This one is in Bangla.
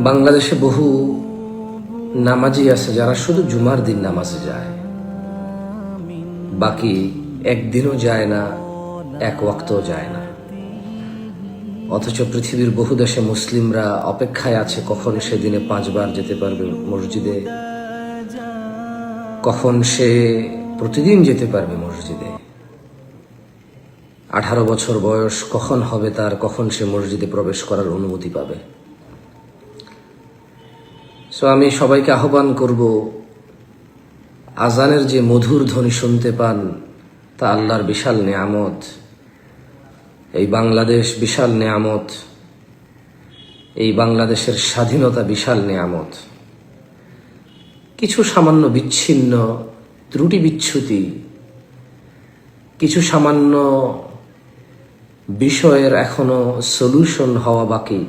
বাংলাদেশে বহু নামাজি আছে যারা শুধু জুমার দিন নামাজে যায়, বাকি একদিনও যায় না, এক ওয়াক্তও যায় না। অথচ পৃথিবীর বহু দেশে মুসলিমরা অপেক্ষায় আছে কখন সে দিনে 5 বার যেতে পারবে মসজিদে, কখন সে প্রতিদিন যেতে পারবে মসজিদে। 18 বছর বয়স কখন হবে তার, কখন সে মসজিদে প্রবেশ করার অনুমতি পাবে। সো আমি সবাইকে আহ্বান করব, আজানের যে মধুর ধ্বনি শুনতে পান তা আল্লাহর বিশাল নেয়ামত। এই বাংলাদেশ বিশাল নেয়ামত, এই বাংলাদেশের স্বাধীনতা বিশাল নেয়ামত। কিছু সামান্য বিচ্ছিন্ন ত্রুটি বিচ্ছুতি, কিছু সামান্য বিষয়ের এখনো সলিউশন হওয়া বাকি।